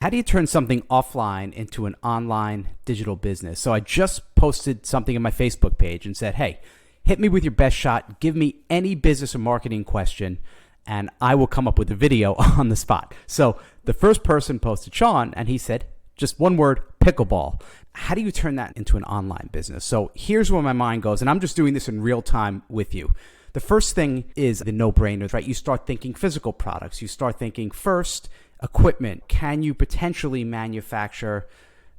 How do you turn something offline into an online digital business? So I just posted something on my Facebook page and said, hey, hit me with your best shot. Give me any business or marketing question, and I will come up with a video on the spot. So the first person posted Sean, and he said, just one word, pickleball. How do you turn that into an online business? So here's where my mind goes, and I'm just doing this in real time with you. The first thing is the no-brainers, right? You start thinking physical products. You start thinking first, equipment. Can you potentially manufacture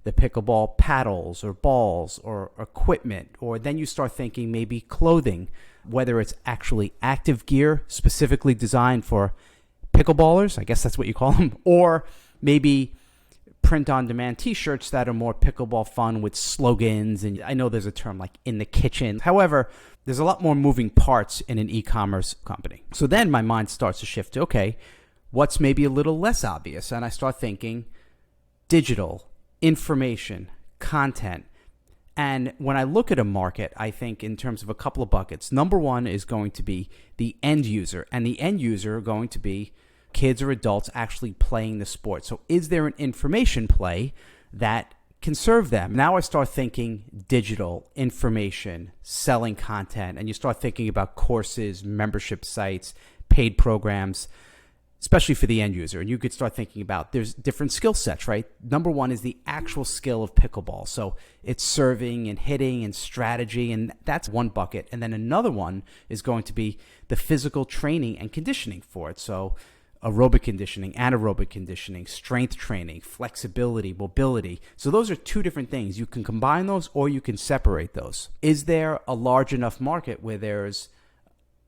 the pickleball paddles or balls or equipment? Or then you start thinking maybe clothing, whether it's actually active gear specifically designed for pickleballers, I guess that's what you call them, or maybe print-on-demand t-shirts that are more pickleball fun with slogans. And I know there's a term like in the kitchen. However, there's a lot more moving parts in an e-commerce company. So then my mind starts to shift to, okay, what's maybe a little less obvious? And I start thinking digital, information, content. And when I look at a market, I think in terms of a couple of buckets. Number one is going to be the end user. And the end user are going to be kids or adults actually playing the sport. So is there an information play that can serve them? Now I start thinking digital, information, selling content. And you start thinking about courses, membership sites, paid programs, especially for the end user. And you could start thinking about there's different skill sets, right? Number one is the actual skill of pickleball. So it's serving and hitting and strategy, and that's one bucket. And then another one is going to be the physical training and conditioning for it. So aerobic conditioning, anaerobic conditioning, strength training, flexibility, mobility. So those are two different things. You can combine those or you can separate those. Is there a large enough market where there's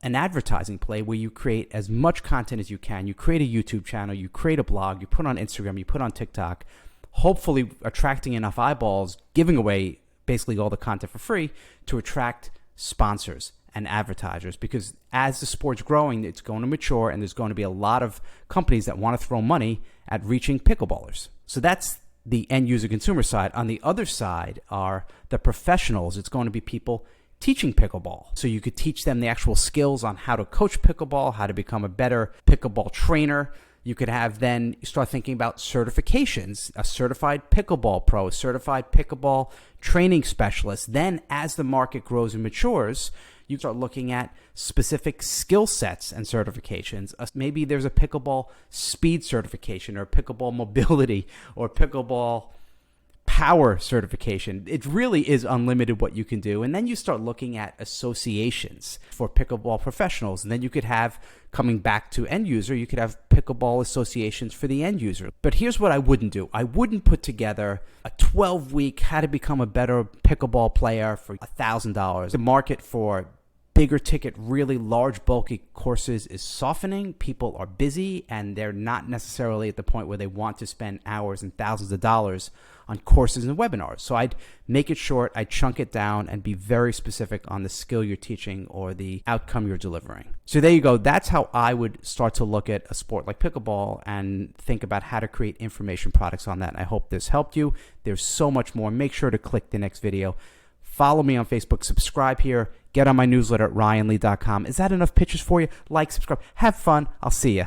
an advertising play where you create as much content as you can? You create a YouTube channel, you create a blog, you put on Instagram, you put on TikTok, hopefully attracting enough eyeballs, giving away basically all the content for free to attract sponsors and advertisers. Because as the sport's growing, it's going to mature, and there's going to be a lot of companies that want to throw money at reaching pickleballers. So that's the end user consumer side. On the other side are the professionals. It's going to be people teaching pickleball. So you could teach them the actual skills on how to coach pickleball, how to become a better pickleball trainer. You could have then start thinking about certifications, a certified pickleball pro, a certified pickleball training specialist. Then as the market grows and matures, you start looking at specific skill sets and certifications. Maybe there's a pickleball speed certification or pickleball mobility or pickleball power certification. It really is unlimited what you can do. And then you start looking at associations for pickleball professionals. And then you could have, coming back to end user, you could have pickleball associations for the end user. But here's what I wouldn't do. I wouldn't put together a 12-week how to become a better pickleball player for $1,000. The market for bigger ticket, really large, bulky courses is softening. People are busy, and they're not necessarily at the point where they want to spend hours and thousands of dollars on courses and webinars. So I'd make it short, I'd chunk it down, and be very specific on the skill you're teaching or the outcome you're delivering. So there you go. That's how I would start to look at a sport like pickleball and think about how to create information products on that. I hope this helped you. There's so much more. Make sure to click the next video. Follow me on Facebook, subscribe here, get on my newsletter at ryanlee.com. Is that enough pictures for you? Like, subscribe, have fun. I'll see you.